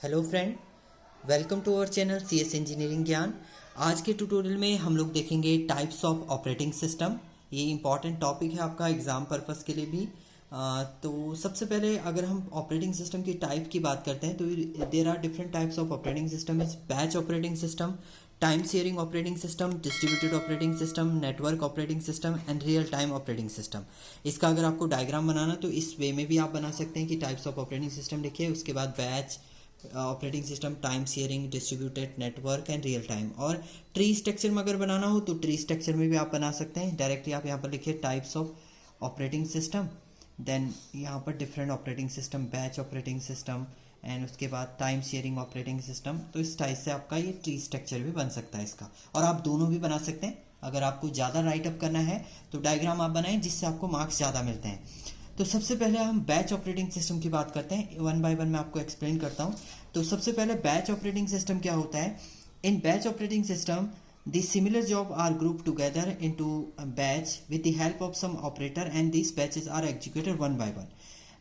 Hello friend, welcome to our channel C S engineering Gyan. आज के tutorial में हम लोग देखेंगे टाइप्स ऑफ ऑपरेटिंग सिस्टम। ये इंपॉर्टेंट टॉपिक है आपका एग्ज़ाम पर्पस के लिए भी। तो सबसे पहले अगर हम ऑपरेटिंग सिस्टम की टाइप की बात करते हैं तो there are different types of operating system. Is batch operating system, time sharing operating system, distributed operating system, network operating system and real time operating system. इसका अगर आपको डायग्राम बनाना तो इस वे में भी आप बना सकते हैं कि टाइप्स ऑफ ऑपरेटिंग सिस्टम लिखिए, उसके बाद batch operating system, time sharing, distributed, network and real time. और ट्री स्ट्रक्चर में अगर बनाना हो तो ट्री स्ट्रक्चर में भी आप बना सकते हैं। डायरेक्टली आप यहाँ पर लिखिए types of operating system, then यहाँ पर different operating system, batch operating system and उसके बाद टाइम शेयरिंग ऑपरेटिंग सिस्टम। तो इस टाइप से आपका ये ट्री स्ट्रक्चर भी बन सकता है इसका, और आप दोनों भी बना सकते हैं। अगर आपको ज़्यादा राइटअप करना है तो डायग्राम आप बनाएं जिससे आपको मार्क्स ज़्यादा मिलते हैं। तो सबसे पहले हम बैच ऑपरेटिंग सिस्टम की बात करते हैं, वन बाय वन मैं आपको एक्सप्लेन करता हूँ। तो सबसे पहले बैच ऑपरेटिंग सिस्टम क्या होता है। In batch operating system the similar job are grouped together into a batch with the help of some operator and these batches are executed one by one।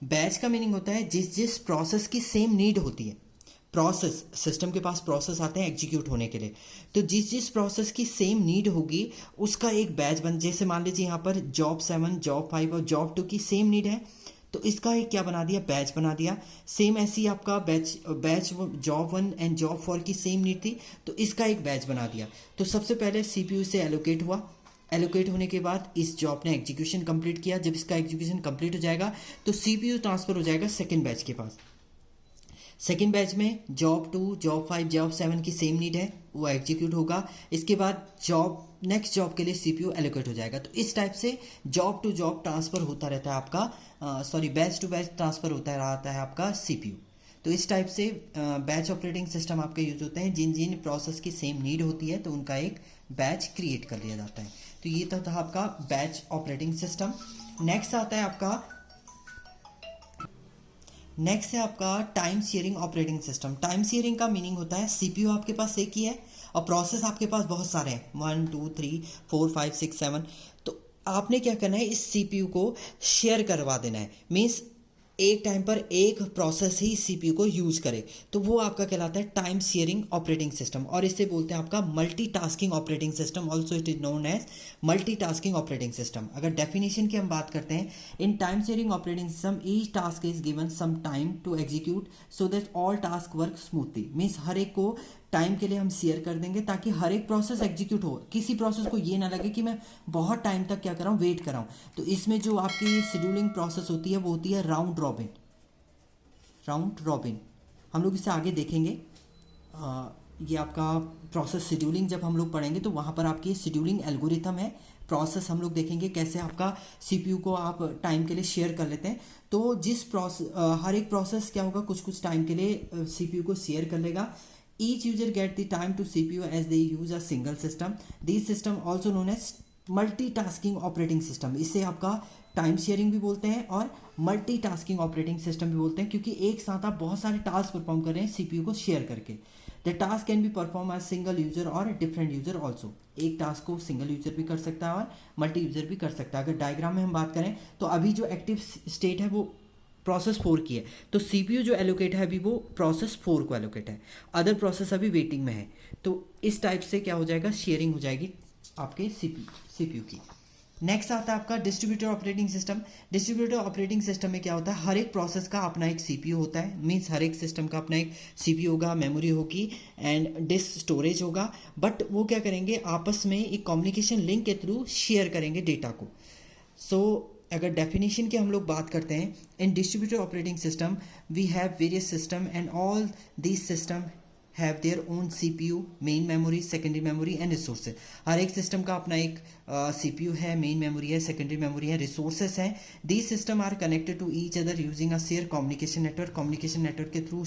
Batch का meaning होता है जिस जिस process की same need होती है। Process, system के पास process आते हैं एग्जीक्यूट होने के लिए, तो जिस जिस प्रोसेस की सेम नीड होगी उसका एक बैच बन। जैसे मान लीजिए यहाँ पर जॉब 7, जॉब 5 और जॉब 2 की सेम नीड है, तो इसका एक क्या बना दिया, बैच बना दिया। सेम ऐसी आपका बैच जॉब 1 एंड जॉब 4 की सेम नीड थी, तो इसका एक बैच बना दिया। तो सबसे पहले सीपीयू से एलोकेट हुआ, एलोकेट होने के बाद इस जॉब ने एग्जीक्यूशन कंप्लीट किया। जब इसका एग्जीक्यूशन कंप्लीट हो जाएगा तो सीपीयू ट्रांसफर हो जाएगा सेकंड बैच के पास। सेकेंड बैच में जॉब 2, जॉब 5, जॉब 7 की सेम नीड है, वो एग्जीक्यूट होगा। इसके बाद जॉब नेक्स्ट जॉब के लिए सीपीयू एलोकेट हो जाएगा। तो इस टाइप से जॉब टू जॉब ट्रांसफर होता रहता है आपका, बैच टू बैच ट्रांसफर होता रहता है आपका सीपीयू। तो इस टाइप से बैच ऑपरेटिंग सिस्टम आपके यूज होते हैं। जिन जिन प्रोसेस की सेम नीड होती है तो उनका एक बैच क्रिएट कर लिया जाता है। तो ये तो था आपका बैच ऑपरेटिंग सिस्टम। नेक्स्ट आता है आपका नेक्स्ट है आपका time sharing operating system. Time sharing का मीनिंग होता है सीपीयू आपके पास एक ही है और प्रोसेस आपके पास बहुत सारे हैं, 1 2 3 4 5 6 7। तो आपने क्या करना है, इस सीपीयू को शेयर करवा देना है। मीन्स एक टाइम पर एक प्रोसेस ही सीपीयू को यूज करे, तो वो आपका कहलाता है टाइम शेयरिंग ऑपरेटिंग सिस्टम। और इसे बोलते हैं आपका multitasking operating system, also it is known as multitasking operating system. अगर डेफिनेशन की हम बात करते हैं, in time sharing operating system each task is given some time to execute so that all task work smoothly. Means हर एक को time के लिए हम शेयर कर देंगे ताकि हर एक प्रोसेस एग्जीक्यूट हो, किसी प्रोसेस को ये ना लगे कि मैं बहुत टाइम तक क्या कर रहा हूँ, वेट कर रहा हूँ। तो इसमें जो आपकी शेड्यूलिंग प्रोसेस होती है वो होती है राउंड रॉबिन। राउंड रॉबिन हम लोग इसे आगे देखेंगे। ये आपका प्रोसेस शेड्यूलिंग जब हम लोग पढ़ेंगे तो वहाँ पर आपकी शेड्यूलिंग एल्गोरिथम है। प्रोसेस हम लोग देखेंगे कैसे आपका सीपीयू को आप टाइम के लिए शेयर कर लेते हैं। तो जिस प्रोसेस हर एक प्रोसेस क्या होगा, कुछ कुछ टाइम के लिए सीपीयू को शेयर कर लेगा। Each user get the time to CPU as they use a single system. These system also known as multitasking operating system. इसे आपका टाइम शेयरिंग भी बोलते हैं और मल्टीटास्किंग ऑपरेटिंग सिस्टम भी बोलते हैं, क्योंकि एक साथ आप बहुत सारे टास्क परफॉर्म कर रहे हैं सीपीयू को शेयर करके। The task can be perform as single user और डिफरेंट यूजर ऑल्सो। एक टास्क को सिंगल यूजर भी कर सकता है और मल्टी यूजर भी कर सकता है। अगर डायग्राम में हम बात करें तो अभी जो एक्टिव स्टेट है वो प्रोसेस 4 की है, तो सीपीयू जो एलोकेट है अभी वो प्रोसेस 4 को एलोकेट है, अदर प्रोसेस अभी वेटिंग में है। तो इस टाइप से क्या हो जाएगा, शेयरिंग हो जाएगी आपके सीपीयू की। नेक्स्ट आता है आपका distributed operating system. Distributed operating system में क्या होता है, हर एक प्रोसेस का अपना एक सीपीयू होता है। मीन्स हर एक सिस्टम का अपना एक सीपीयू होगा, मेमोरी होगी एंड डिस्क स्टोरेज होगा। बट वो क्या करेंगे, आपस में एक कम्युनिकेशन लिंक के थ्रू शेयर करेंगे डेटा को। अगर डेफिनेशन की हम लोग बात करते हैं, in distributed operating system we have various system and all these system have their own CPU, main memory, secondary memory and resources. हर एक सिस्टम का अपना एक सीपीयू है, मेन मेमोरी है, सेकेंडरी मेमोरी है, रिसोर्सेज हैं। These system are connected to each other using a share communication network. Communication network के थ्रू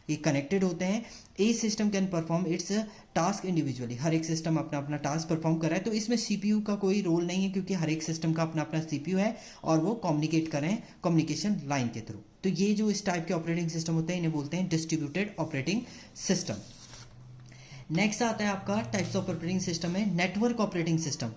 ये कनेक्टेड होते हैं। Each system can perform its task individually. हर एक सिस्टम अपना अपना टास्क परफॉर्म कर रहा है, तो इसमें सीपीयू का कोई रोल नहीं है, क्योंकि हर एक सिस्टम का अपना अपना सीपीयू है और वो कम्युनिकेट कर रहे हैं कम्युनिकेशन लाइन के थ्रू। तो ये जो इस टाइप के ऑपरेटिंग सिस्टम होते हैं इन्हें बोलते हैं डिस्ट्रीब्यूटेड ऑपरेटिंग सिस्टम। नेक्स्ट आता है आपका टाइप्स ऑफ ऑपरेटिंग सिस्टम है network operating system.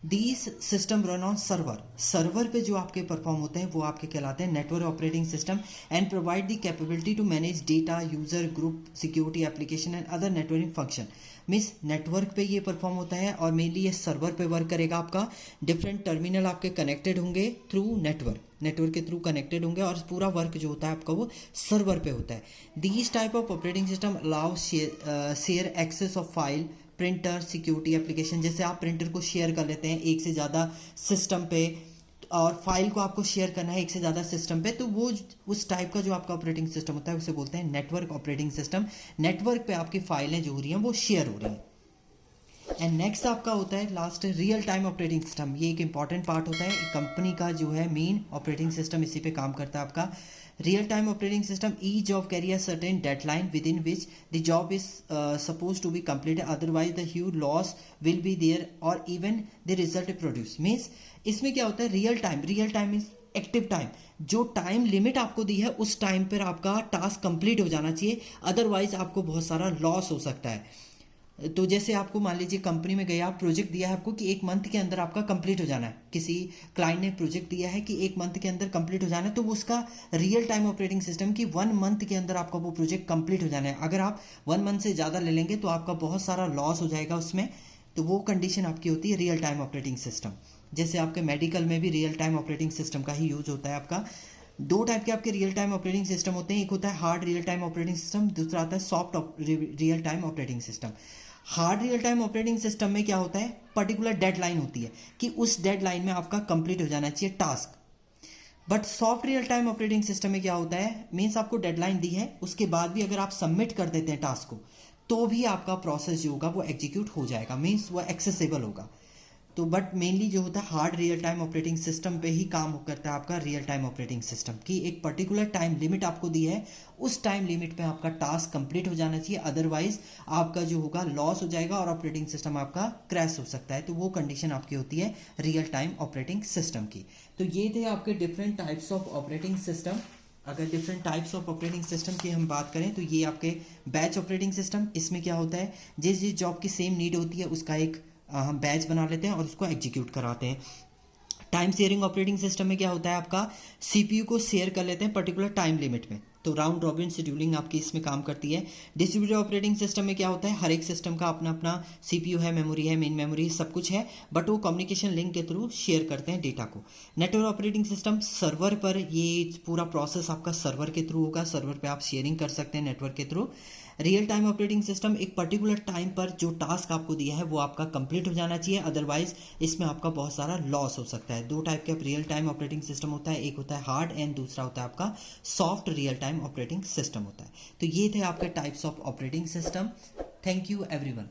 These system run on server, server पे जो आपके परफॉर्म होते हैं वो आपके कहलाते हैं network operating system and provide the capability to manage data, user, group, security, application and other networking function. Means network पे ये परफॉर्म होता है और मेनली ये सर्वर पे वर्क करेगा आपका। डिफरेंट टर्मिनल आपके कनेक्टेड होंगे थ्रू नेटवर्क, नेटवर्क के थ्रू कनेक्टेड होंगे और पूरा वर्क जो होता है आपका वो सर्वर पे होता है। These type of operating system allow share access of file, printer, security, application. जैसे आप प्रिंटर को शेयर कर लेते हैं एक से ज़्यादा सिस्टम पे और फाइल को आपको शेयर करना है एक से ज़्यादा सिस्टम पे, तो वो उस टाइप का जो आपका ऑपरेटिंग सिस्टम होता है उसे बोलते हैं नेटवर्क ऑपरेटिंग सिस्टम। नेटवर्क पे आपकी फाइलें जो हो रही हैं वो शेयर हो रही हैं। एंड नेक्स्ट आपका होता है last real time operating system. ये एक इंपॉर्टेंट पार्ट होता है कंपनी का जो है मेन ऑपरेटिंग सिस्टम, इसी पे काम करता है आपका। Real time operating system a job carry a certain deadline within which the job is suppose to be completed, otherwise the huge loss will be there or even the result produce. Means इसमें क्या होता है real time means active time, जो time limit आपको दी है उस time पर आपका टास्क कंप्लीट हो जाना चाहिए, अदरवाइज आपको बहुत सारा लॉस हो सकता है। तो जैसे आपको मान लीजिए कंपनी में गए, आप प्रोजेक्ट दिया है आपको कि एक मंथ के अंदर आपका कंप्लीट हो जाना है, किसी क्लाइंट ने प्रोजेक्ट दिया है कि एक मंथ के अंदर कंप्लीट हो जाना है, तो वो उसका रियल टाइम ऑपरेटिंग सिस्टम की 1 मंथ के अंदर आपका वो प्रोजेक्ट कंप्लीट हो जाना है। अगर आप 1 मंथ से ज़्यादा ले लेंगे तो आपका बहुत सारा लॉस हो जाएगा उसमें, तो वो कंडीशन आपकी होती है रियल टाइम ऑपरेटिंग सिस्टम। जैसे आपके मेडिकल में भी रियल टाइम ऑपरेटिंग सिस्टम का ही यूज होता है आपका। 2 टाइप के आपके रियल टाइम ऑपरेटिंग सिस्टम होते हैं, एक होता है hard real time operating system, दूसरा आता है soft real time operating system. Hard real time operating system में क्या होता है, पर्टिकुलर डेडलाइन होती है कि उस डेडलाइन में आपका कंप्लीट हो जाना चाहिए task. But soft real time operating system में क्या होता है, मीन्स आपको डेडलाइन दी है, उसके बाद भी अगर आप सबमिट कर देते हैं टास्क को तो भी आपका प्रोसेस जो होगा वो एग्जीक्यूट हो जाएगा, मीन्स वो एक्सेसिबल होगा। तो बट मेनली जो होता है hard real time operating system पे ही काम करता है आपका रियल टाइम ऑपरेटिंग सिस्टम की एक पर्टिकुलर टाइम लिमिट आपको दी है, उस टाइम लिमिट पे आपका टास्क कंप्लीट हो जाना चाहिए, अदरवाइज आपका जो होगा लॉस हो जाएगा और ऑपरेटिंग सिस्टम आपका क्रैश हो सकता है। तो वो कंडीशन आपकी होती है रियल टाइम ऑपरेटिंग सिस्टम की। तो ये थे आपके different types of operating system. अगर different types of operating system की हम बात करें तो ये आपके बैच ऑपरेटिंग सिस्टम, इसमें क्या होता है जिस जिस जॉब की सेम नीड होती है उसका एक हम बैच बना लेते हैं और उसको एग्जीक्यूट कराते हैं। टाइम शेयरिंग ऑपरेटिंग सिस्टम में क्या होता है आपका सीपीयू को शेयर कर लेते हैं पर्टिकुलर टाइम लिमिट में, तो राउंड रॉबिन शेड्यूलिंग आपकी इसमें काम करती है। डिस्ट्रीब्यूटेड ऑपरेटिंग सिस्टम में क्या होता है हर एक सिस्टम का अपना अपना सीपीयू है, मेमोरी है, मेन मेमोरी सब कुछ है, बट वो कम्युनिकेशन लिंक के थ्रू शेयर करते हैं डेटा को। नेटवर्क ऑपरेटिंग सिस्टम सर्वर पर, ये पूरा प्रोसेस आपका सर्वर के थ्रू होगा, सर्वर पर आप शेयरिंग कर सकते हैं नेटवर्क के through. Real time operating system एक पर्टिकुलर टाइम पर जो टास्क आपको दिया है वो आपका कंप्लीट हो जाना चाहिए, अदरवाइज इसमें आपका बहुत सारा लॉस हो सकता है। 2 टाइप के रियल टाइम ऑपरेटिंग सिस्टम होता है, एक होता है हार्ड एंड दूसरा होता है आपका soft real time operating system होता है। तो ये थे आपके types of operating system. Thank you everyone.